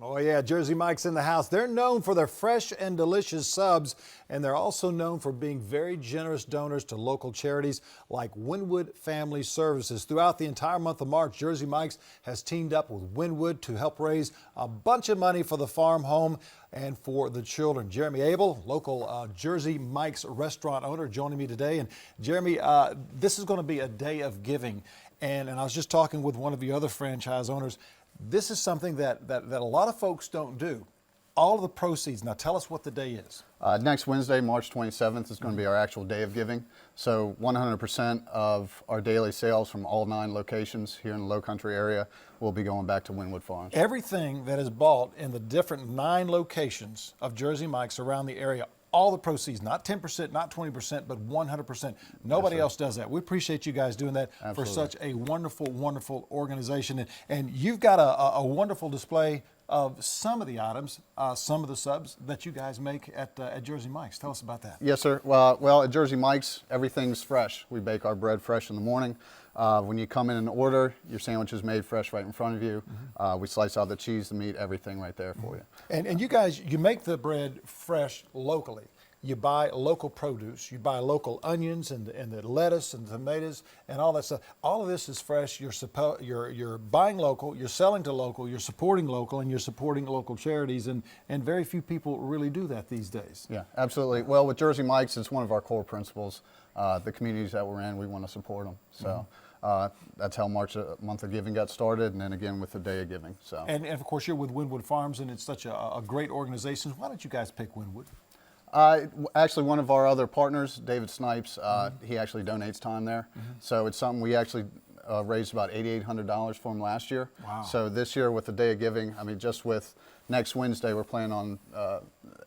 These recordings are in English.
Oh yeah, Jersey Mike's in the house. They're known for their fresh and delicious subs, and they're also known for being very generous donors to local charities like Wynwood Family Services. Throughout the entire month of March, Jersey Mike's has teamed up with Wynwood to help raise a bunch of money for the farm home and for the children. Jeremy Abel, local Jersey Mike's restaurant owner, joining me today. And Jeremy, this is going to be a day of giving. And I was just talking with one of the other franchise owners. This is something that a lot of folks don't do. All of the proceeds, now tell us what the day is. Next Wednesday, March 27th, is going to be our actual day of giving. So 100% of our daily sales from all 9 locations here in the Low Country area will be going back to Wynwood Farms. Everything that is bought in the different 9 locations of Jersey Mike's around the area, all the proceeds, not 10%, not 20%, but 100%. Nobody else does that. We appreciate you guys doing that. Absolutely. For such a wonderful, wonderful organization. And you've got a wonderful display of some of the items, some of the subs that you guys make at Jersey Mike's. Tell us about that. Yes, sir. Well, at Jersey Mike's, everything's fresh. We bake our bread fresh in the morning. When you come in and order, your sandwich is made fresh right in front of you. We slice out the cheese, the meat, everything right there for you. And you guys, you make the bread fresh locally. You buy local produce, you buy local onions and the lettuce and tomatoes and all that stuff. All of this is fresh. You're buying local, you're selling to local, you're supporting local, and you're supporting local charities. And very few people really do that these days. Yeah, absolutely. Well, with Jersey Mike's, it's one of our core principles. The communities that we're in, we want to support them. So. That's how March Month of Giving got started, and then again with the Day of Giving. So, and of course you're with Wynwood Farms, and it's such a great organization. Why don't you guys pick Wynwood? Actually, one of our other partners, David Snipes, he actually donates time there. So it's something we actually raised about $8,800 for him last year. Wow. So this year with the Day of Giving, I mean, just with next Wednesday, we're planning on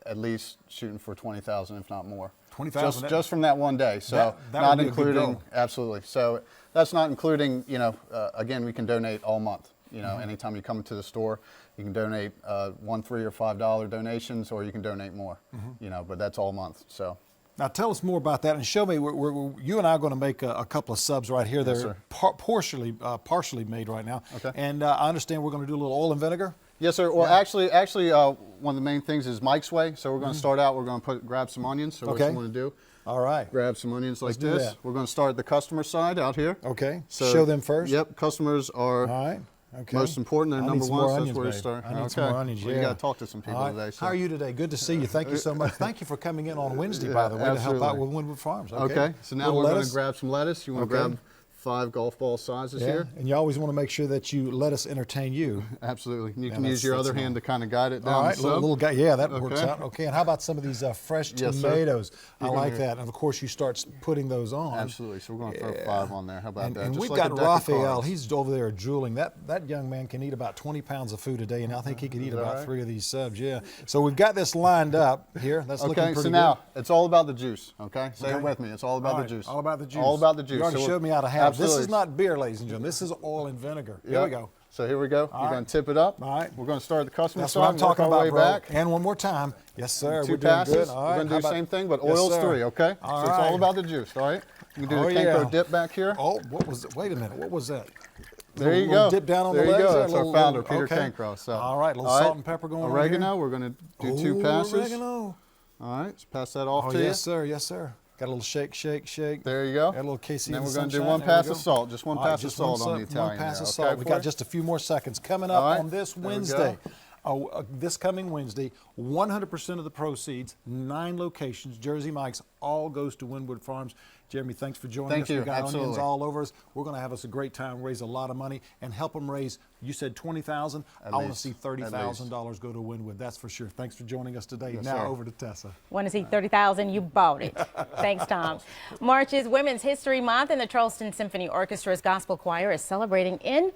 at least shooting for $20,000, if not more. 20,000 just from that one day. So that not would be a good including goal. Absolutely. So that's not including, you know, again, we can donate all month. You know, anytime you come to the store, you can donate $1, $3, or $5 donations, or you can donate more. You know, but that's all month. So. Now tell us more about that and show me. You and I are going to make a couple of subs right here. They're partially made right now. Okay. And I understand we're going to do a little oil and vinegar. Yes, sir. Well, actually, one of the main things is Mike's Way. So we're going to start out. We're going to grab some onions. So what you want to do? All right. Grab some onions like Let's do this. that. We're going to start at the customer side out here. Okay. So show them first. Yep. Customers are. All right. Okay. Most important, they're number one, so that's where you start. I need some more onions, well, you got to talk to some people today. So. How are you today? Good to see you. Thank you so much. Thank you for coming in on Wednesday, by the way, to help out with Wynwood Farms. Okay, so now we're going to grab some lettuce. You want to grab 5 golf ball sizes here. And you always want to make sure that you let us entertain you. Absolutely. You can use your other hand to kind of guide it down. All right, little guy. Yeah, that works out. Okay, and how about some of these fresh tomatoes? I like that. And of course, you start putting those on. Absolutely. So we're going to throw 5 on there. How about that? And Just we've like got Raphael. He's over there drooling. That young man can eat about 20 pounds of food a day, and I think he could eat about 3 of these subs. Yeah. So we've got this lined up here. That's looking pretty good. So now it's all about the juice. Okay. Say it with me. It's all about the juice. All about the juice. All about the juice. You already showed me how to have it. This is not beer, ladies and gentlemen. This is oil and vinegar. Here we go. So here we go. You're going to tip it up. All right. We're going to start at the customer That's side. what I'm talking about, bro. Back. And one more time. Yes, sir. 2 We're doing passes. good. All right. We're going to do the same thing, but oil's 3, okay? All so right. it's all about the juice, all right? You can do the Kenko dip back here. Oh, what was it? Wait a minute. What was that? There you go. Dip down on there the legs. You go. There. That's our founder, Peter Cancross. So. All right. A little salt and pepper going on here. Oregano. We're going to do 2 passes. Oregano. All right. Let's pass that off to you. Yes, sir. Yes, sir. Got a little shake, shake, shake. There you go. Got a little Casey. And then we're going to do 1 pass of salt. Just 1 pass of salt on the Italian. 1 pass of there, salt. okay, We got just a few more seconds coming up on this Wednesday. This coming Wednesday, 100% of the proceeds, 9 locations, Jersey Mike's, all goes to Wynwood Farms. Jeremy, thanks for joining us. Thank you. We got Absolutely. onions all over us. We're going to have us a great time, raise a lot of money, and help them raise. You said $20,000. I want to see $30,000 go to Wynwood. That's for sure. Thanks for joining us today. Yes, now sir. over to Tessa. Want to see $30,000? You bought it. Thanks, Tom. March is Women's History Month, and the Charleston Symphony Orchestra's Gospel Choir is celebrating in